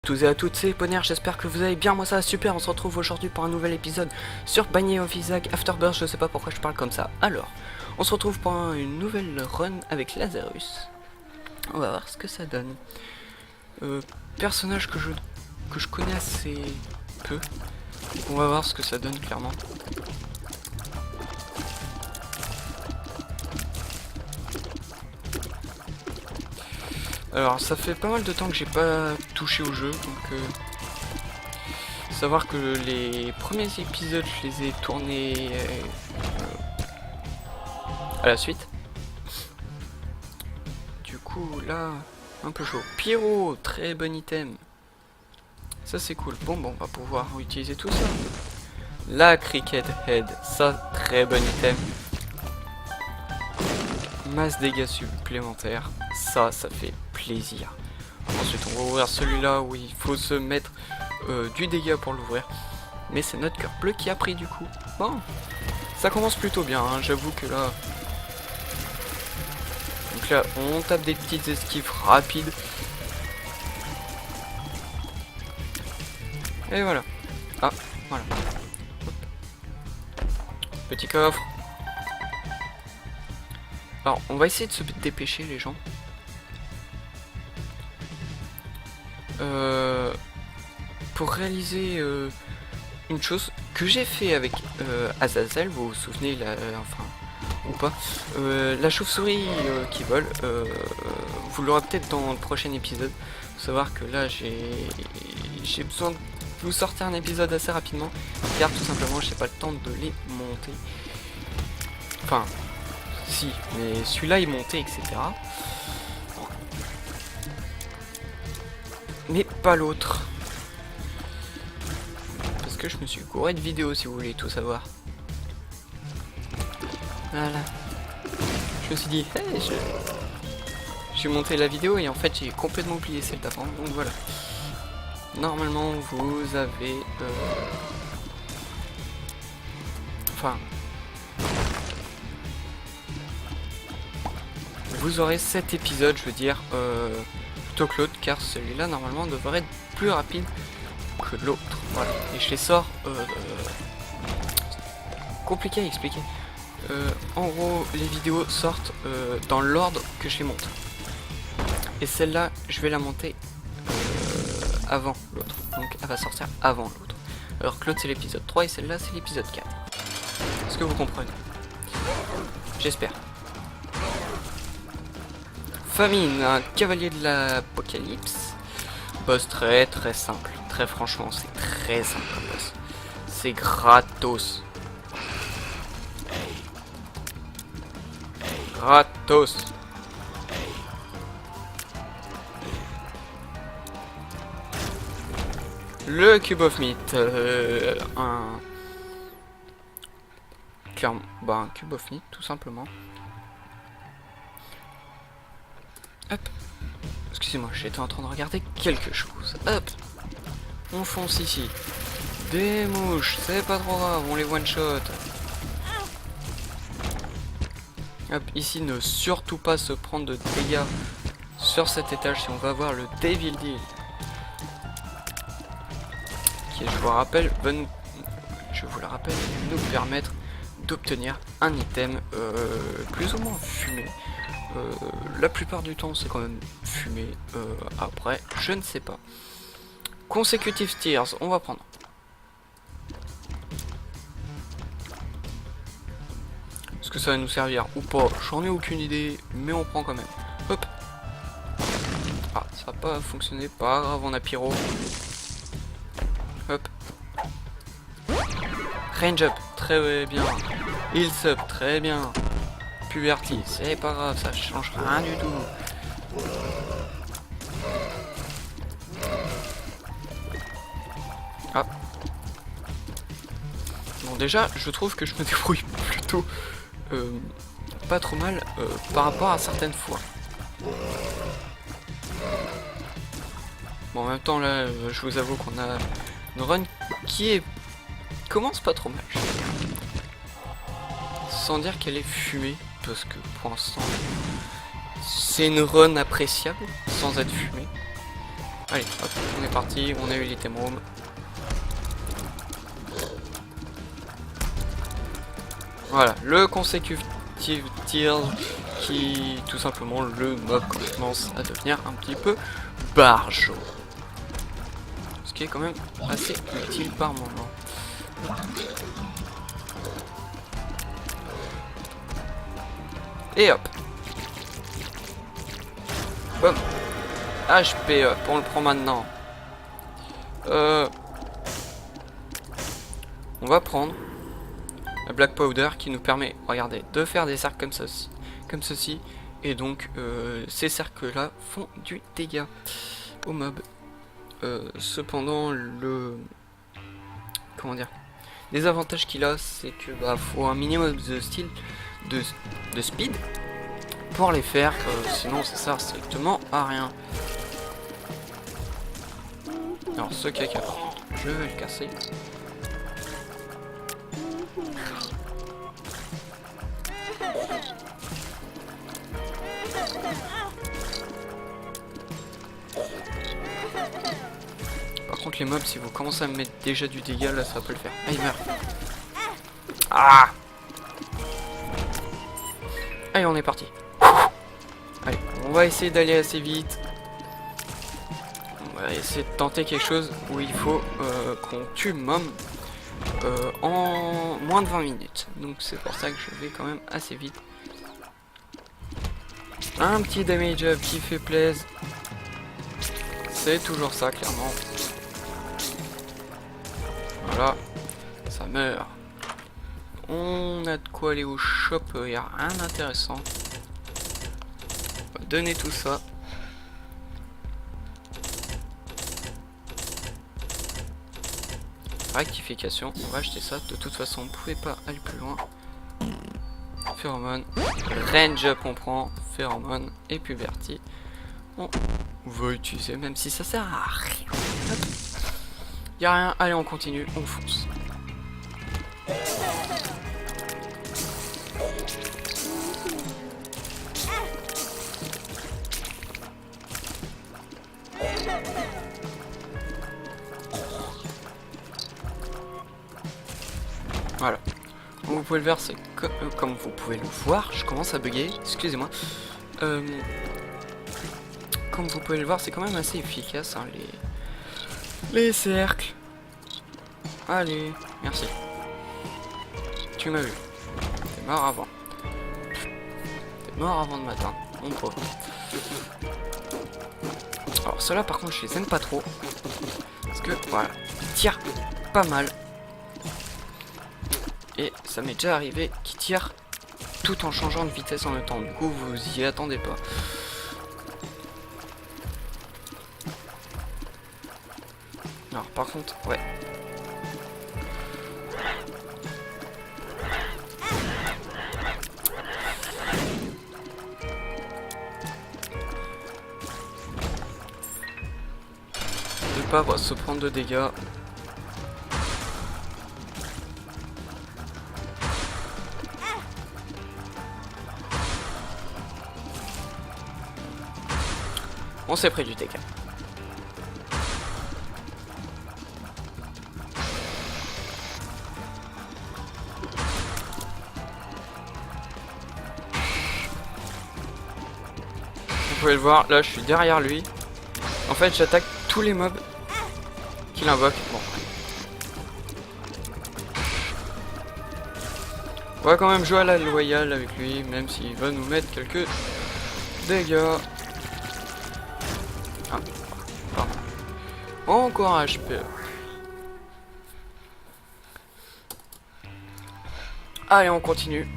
tous et à toutes, c'est Ponner, j'espère que vous allez bien, moi ça va super, on se retrouve aujourd'hui pour un nouvel épisode sur Binding of Isaac Afterbirth, je sais pas pourquoi je parle comme ça. Alors, on se retrouve pour une nouvelle run avec Lazarus. On va voir ce que ça donne. Personnage que je connais assez peu. On va voir ce que ça donne clairement. Alors ça fait pas mal de temps que j'ai pas touché au jeu, donc savoir que les premiers épisodes je les ai tournés à la suite. Du coup là, un peu chaud. Pyro, très bon item. Ça c'est cool. Bon, on va pouvoir utiliser tout ça. La Cricket Head, ça très bon item. Masse dégâts supplémentaires, ça fait plaisir. Ensuite on va ouvrir celui-là où il faut se mettre du dégât pour l'ouvrir. Mais c'est notre cœur bleu qui a pris du coup. Bon, ça commence plutôt bien, hein, j'avoue que là... Donc là on tape des petites esquives rapides. Et voilà. Ah, voilà. Hop. Petit coffre. Alors, on va essayer de se dépêcher, les gens. Pour réaliser une chose que j'ai fait avec Azazel, vous vous souvenez, enfin, ou pas, la chauve-souris qui vole, vous l'aurez peut-être dans le prochain épisode. Faut savoir que là, j'ai besoin de vous sortir un épisode assez rapidement, car tout simplement, j'ai pas le temps de les monter. Enfin... Si, mais celui-là est monté, etc. Mais pas l'autre. Parce que je me suis gouré de vidéos, si vous voulez tout savoir. Voilà. Je me suis dit, hey, j'ai monté la vidéo et en fait j'ai complètement oublié celle d'avant. Donc voilà. Normalement, vous avez... Enfin... Vous aurez 7 épisodes, je veux dire, plutôt que l'autre, car celui-là, normalement, devrait être plus rapide que l'autre. Voilà. Et je les sors... compliqué à expliquer. En gros, les vidéos sortent dans l'ordre que je les monte. Et celle-là, je vais la monter avant l'autre. Donc, elle va sortir avant l'autre. Alors que l'autre, c'est l'épisode 3 et celle-là, c'est l'épisode 4. Est-ce que vous comprenez? J'espère. Famine, un cavalier de l'apocalypse. Boss très simple. Très franchement, c'est très simple comme boss. C'est gratos. Gratos. Le Cube of Meat. Clairement, un Cube of Meat, tout simplement. Hop. Excusez-moi, j'étais en train de regarder quelque chose. Hop. On fonce ici. Des mouches, c'est pas trop grave, on les one-shot. Hop, ici, ne surtout pas se prendre de dégâts sur cet étage si on va voir le Devil Deal. Qui, je vous le rappelle, va nous permettre d'obtenir un item plus ou moins fumé. La plupart du temps c'est quand même fumé, après je ne sais pas. Consecutive Tears, on va prendre. Est-ce que ça va nous servir ou pas? J'en ai aucune idée, mais on prend quand même. Hop. Ah, ça va pas fonctionner, pas grave, on a Pyro. Hop. Range Up, très bien. Heals Up, très bien. Puberty, c'est pas grave, ça change rien du tout. Ah. Bon, déjà, je trouve que je me débrouille plutôt pas trop mal par rapport à certaines fois. Bon, en même temps, là, je vous avoue qu'on a une run qui commence pas trop mal. Sans dire qu'elle est fumée. Parce que pour l'instant c'est une run appréciable sans être fumée. Allez, hop, on est parti, on a eu l'item room. Voilà, le consecutive tears qui tout simplement le mob commence à devenir un petit peu barjo. Ce qui est quand même assez utile par moment. Et hop. Boum. HP up, on le prend maintenant. On va prendre la Black Powder qui nous permet, regardez, de faire des cercles comme ceci. Et donc, ces cercles-là font du dégât au mob. Cependant, comment dire, les avantages qu'il a, c'est que faut un minimum de style de speed pour les faire, sinon ça sert strictement à rien. Alors ce caca, je vais le casser. Par contre les mobs, si vous commencez à me mettre déjà du dégât, là ça peut le faire. Ah, il meurt. Ah! Allez, on est parti. Allez, on va essayer d'aller assez vite. On va essayer de tenter quelque chose où il faut qu'on tue Mom en moins de 20 minutes. Donc c'est pour ça que je vais quand même assez vite. Un petit damage up qui fait plaisir. C'est toujours ça, clairement. Voilà, ça meurt. On a de quoi aller au shop, il n'y a rien d'intéressant. On va donner tout ça. Rectification, on va acheter ça. De toute façon, on ne pouvait pas aller plus loin. Pheromone, range up on prend, Pheromone et Puberty. On va utiliser même si ça sert à rien. Y a rien, allez on continue, on fonce. Voilà. Comme vous pouvez le voir, c'est comme vous pouvez le voir, je commence à bugger, excusez-moi. Comme vous pouvez le voir, c'est quand même assez efficace, hein, les cercles. Allez, merci. Tu m'as vu. T'es mort avant. T'es mort avant de m'atteindre, mon pauvre. Alors ceux-là par contre je les aime pas trop. Parce que voilà, ils tirent pas mal. Et ça m'est déjà arrivé qu'ils tirent tout en changeant de vitesse en même temps. Du coup vous y attendez pas. Alors par contre, ouais. Ne pas se prendre de dégâts. On s'est pris du dégât. Vous pouvez le voir, là je suis derrière lui. En fait j'attaque tous les mobs qu'il invoque. Bon. On va quand même jouer à la loyale avec lui, même s'il va nous mettre quelques dégâts. Ah, pardon. Encore un HP. Allez, on continue.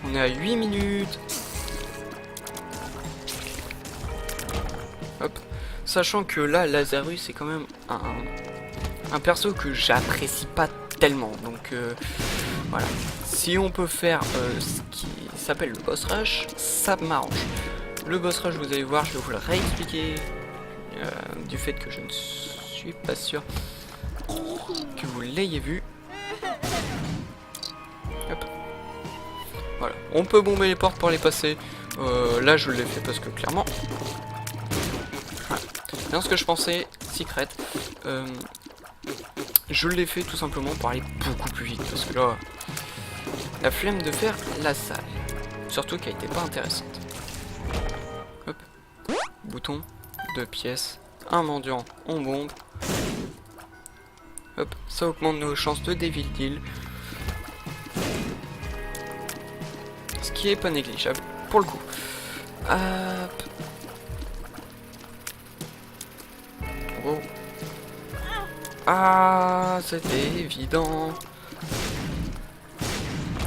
On est à 8 minutes. Hop. Sachant que là, Lazarus c'est quand même un perso que j'apprécie pas tellement. Donc voilà. Si on peut faire ce qui s'appelle le boss rush, ça m'arrange. Le boss rush, vous allez voir, je vais vous le réexpliquer du fait que je ne suis pas sûr que vous l'ayez vu. Hop. Voilà. On peut bomber les portes pour les passer. Là, je l'ai fait parce que clairement, bien ce que je pensais, Secret. Je l'ai fait tout simplement pour aller beaucoup plus vite, parce que là, la flemme de faire la salle. Surtout qu'elle était pas intéressante. Hop. Bouton, 2 pièces, un mendiant, on bombe. Hop, ça augmente nos chances de Devil Deal. Ce qui est pas négligeable, pour le coup. Hop. Oh. Ah, c'était évident.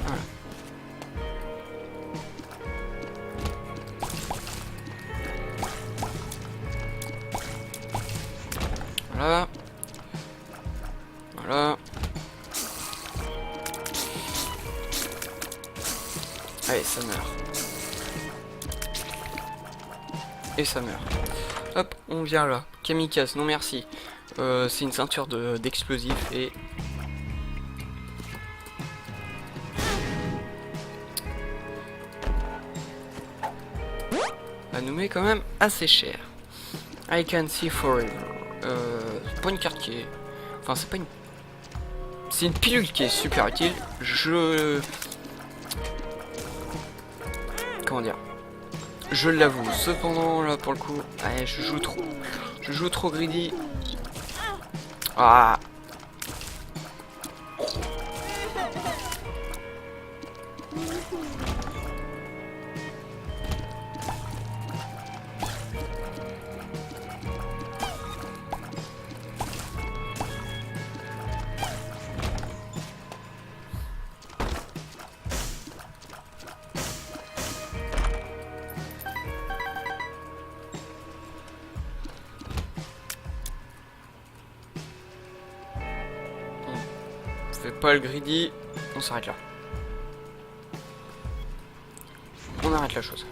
Voilà. Voilà. Voilà. Allez, ça meurt. Et ça meurt. Hop, on vient là. Kamikaze, non merci. C'est une ceinture d'explosifs et... ça nous met quand même assez cher. I can see forever. C'est pas une carte qui est... Enfin, c'est pas une... C'est une pilule qui est super utile. Comment dire? Je l'avoue. Cependant, là, pour le coup... Ouais, je joue trop. Je joue trop greedy. Ah. Fais pas le greedy, on s'arrête là. On arrête la chose.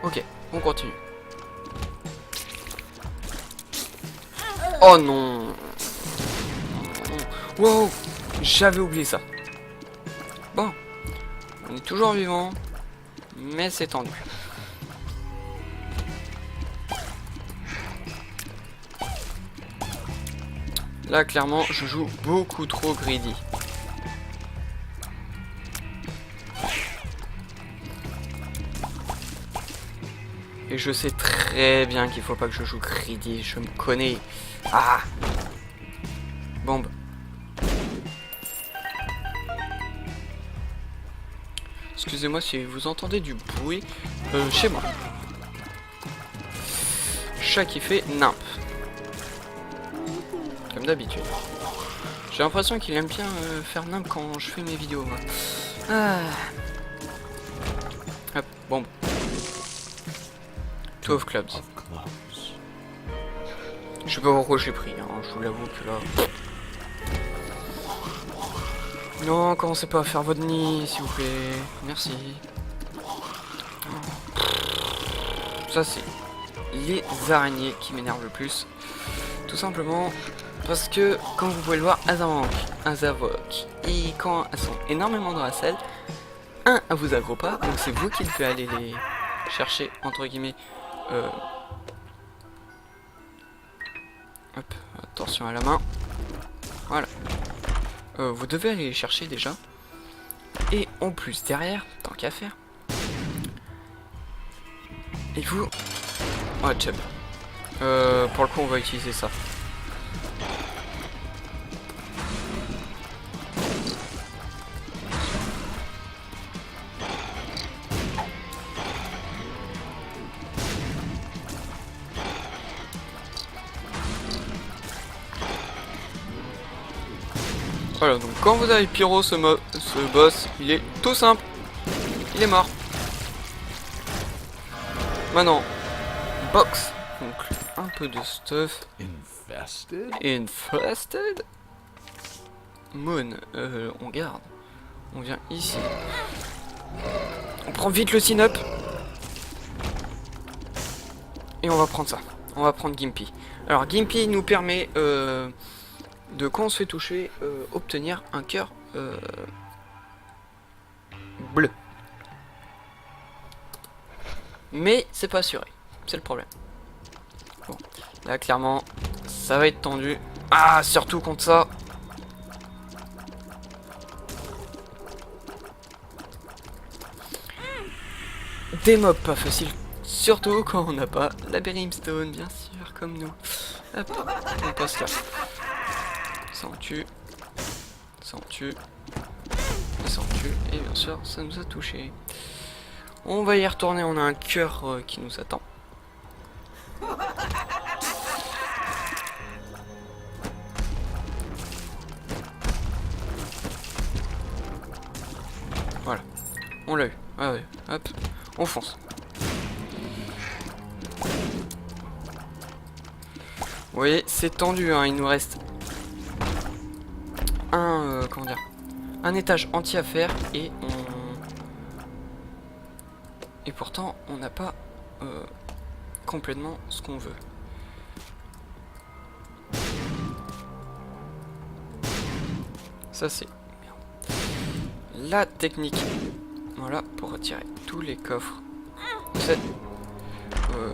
Ok, on continue. Oh non. Wow, j'avais oublié ça. Bon, on est toujours vivant, mais c'est tendu. Là, clairement, je joue beaucoup trop greedy. Et je sais très bien qu'il faut pas que je joue greedy, je me connais. Ah! Bombe. Excusez-moi si vous entendez du bruit chez moi. Chat qui fait nimp. Comme d'habitude. J'ai l'impression qu'il aime bien faire nimp quand je fais mes vidéos. Moi. Ah. Hop, bombe. 12 clubs. Je sais pas pourquoi j'ai pris, hein, je vous l'avoue que là... Non, commencez pas à faire votre nid, s'il vous plaît. Merci. Ça, c'est les araignées qui m'énervent le plus. Tout simplement parce que, comme vous pouvez le voir, elles invoquent. Et quand elles sont énormément dans la salle, elles vous aggro pas, donc c'est vous qui devez aller les chercher, entre guillemets. Hop, attention à la main. Voilà. Vous devez aller les chercher déjà. Et en plus, derrière, tant qu'à faire. Et vous... Oh, chub. Pour le coup, on va utiliser ça. Voilà, donc quand vous avez Pyro, ce boss, il est tout simple. Il est mort. Maintenant, box. Donc, un peu de stuff. Infested. Moon, on garde. On vient ici. On prend vite le synop. Et on va prendre ça. On va prendre Gimpy. Alors, Gimpy nous permet... de quand on se fait toucher, obtenir un cœur bleu. Mais c'est pas assuré, c'est le problème. Bon, là clairement, ça va être tendu. Ah, surtout contre ça. Des mobs pas faciles, surtout quand on n'a pas la Brimstone, bien sûr, comme nous. Hop, on passe là. Ça en tue. Ça en tue. Et ça en tue. Et bien sûr, ça nous a touché. On va y retourner, on a un cœur qui nous attend. Voilà, on l'a eu. Ah ouais, hop, on fonce. Vous voyez, c'est tendu, hein, il nous reste un, comment dire, un étage entier à faire et et pourtant on n'a pas complètement ce qu'on veut. Ça c'est la technique. Voilà, pour retirer tous les coffres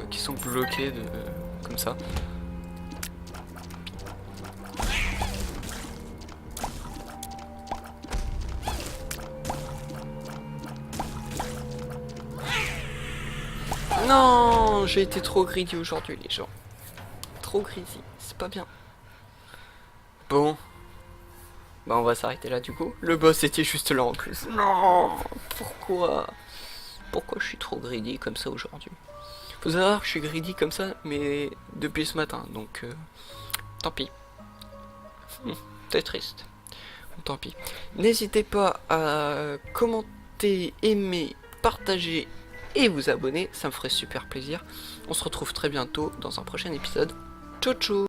qui sont bloqués comme ça. Non, j'ai été trop greedy aujourd'hui les gens. Trop greedy, c'est pas bien. Bon. Bah on va s'arrêter là du coup. Le boss était juste là en plus. Non, pourquoi? Pourquoi je suis trop greedy comme ça aujourd'hui? Faut savoir que je suis greedy comme ça, mais depuis ce matin, donc tant pis. C'est triste. Tant pis. N'hésitez pas à commenter, aimer, partager et vous abonner, ça me ferait super plaisir. On se retrouve très bientôt dans un prochain épisode. Ciao ciao.